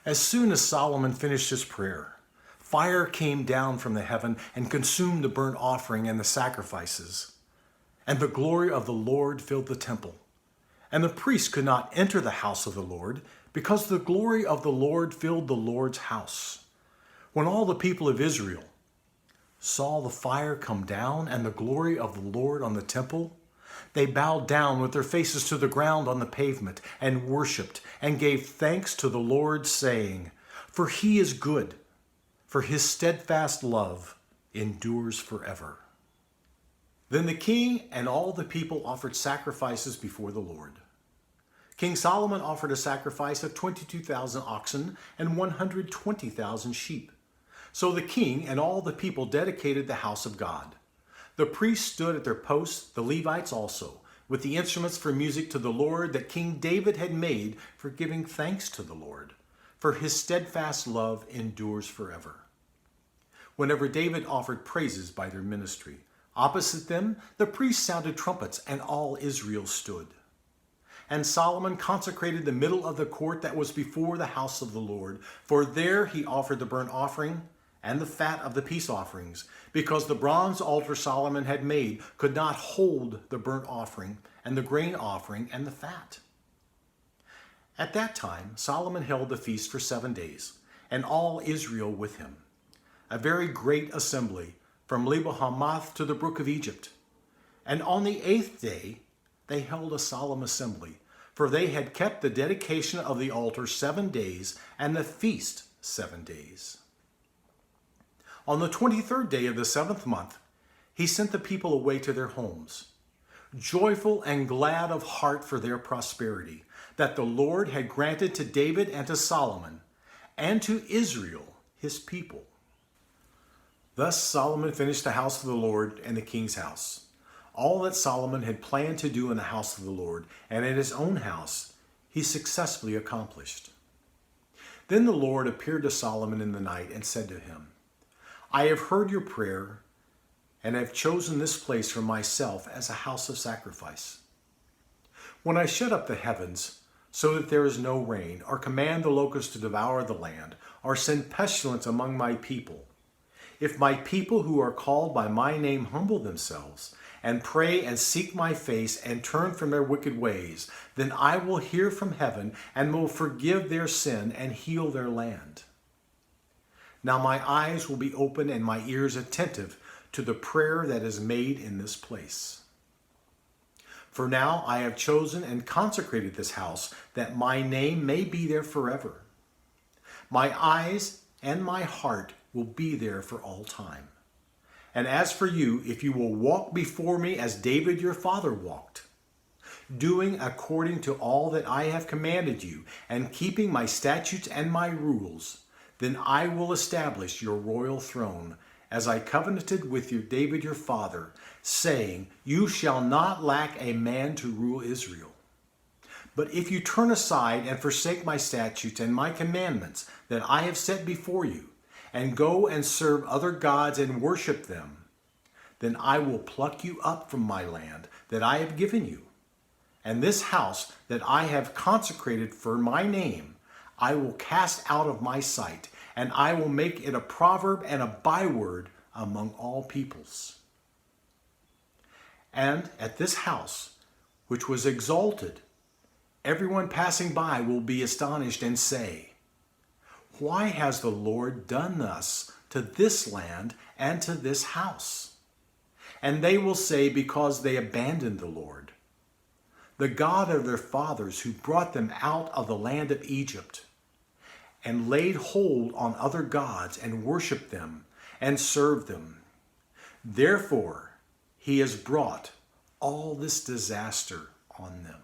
As soon as Solomon finished his prayer, fire came down from the heaven and consumed the burnt offering and the sacrifices. And the glory of the Lord filled the temple. And the priests could not enter the house of the Lord, because the glory of the Lord filled the Lord's house. When all the people of Israel saw the fire come down and the glory of the Lord on the temple, they bowed down with their faces to the ground on the pavement and worshipped and gave thanks to the Lord, saying, "For he is good, for his steadfast love endures forever." Then the king and all the people offered sacrifices before the Lord. King Solomon offered a sacrifice of 22,000 oxen and 120,000 sheep. So the king and all the people dedicated the house of God. The priests stood at their posts, the Levites also, with the instruments for music to the Lord that King David had made for giving thanks to the Lord, for his steadfast love endures forever. Whenever David offered praises by their ministry, opposite them the priests sounded trumpets, and all Israel stood. And Solomon consecrated the middle of the court that was before the house of the Lord, for there he offered the burnt offering and the fat of the peace offerings, because the bronze altar Solomon had made could not hold the burnt offering and the grain offering and the fat. At that time Solomon held the feast for 7 days, and all Israel with him, a very great assembly, from Lebo Hamath to the brook of Egypt. And on the 8th day they held a solemn assembly, for they had kept the dedication of the altar 7 days, and the feast 7 days. On the 23rd day of the 7th month, he sent the people away to their homes, joyful and glad of heart for their prosperity, that the Lord had granted to David and to Solomon, and to Israel his people. Thus Solomon finished the house of the Lord and the king's house. All that Solomon had planned to do in the house of the Lord and in his own house, he successfully accomplished. Then the Lord appeared to Solomon in the night and said to him, "I have heard your prayer and have chosen this place for myself as a house of sacrifice. When I shut up the heavens so that there is no rain, or command the locusts to devour the land, or send pestilence among my people, if my people who are called by my name humble themselves and pray and seek my face and turn from their wicked ways, then I will hear from heaven and will forgive their sin and heal their land. Now my eyes will be open and my ears attentive to the prayer that is made in this place. For now I have chosen and consecrated this house, that my name may be there forever. My eyes and my heart will be there for all time. And as for you, if you will walk before me as David your father walked, doing according to all that I have commanded you, and keeping my statutes and my rules, then I will establish your royal throne, as I covenanted with your David your father, saying, you shall not lack a man to rule Israel. But if you turn aside and forsake my statutes and my commandments that I have set before you, and go and serve other gods and worship them, then I will pluck you up from my land that I have given you. And this house that I have consecrated for my name, I will cast out of my sight, and I will make it a proverb and a byword among all peoples. And at this house, which was exalted, everyone passing by will be astonished and say, why has the Lord done thus to this land and to this house? And they will say, because they abandoned the Lord, the God of their fathers, who brought them out of the land of Egypt, and laid hold on other gods and worshiped them and served them. Therefore, he has brought all this disaster on them.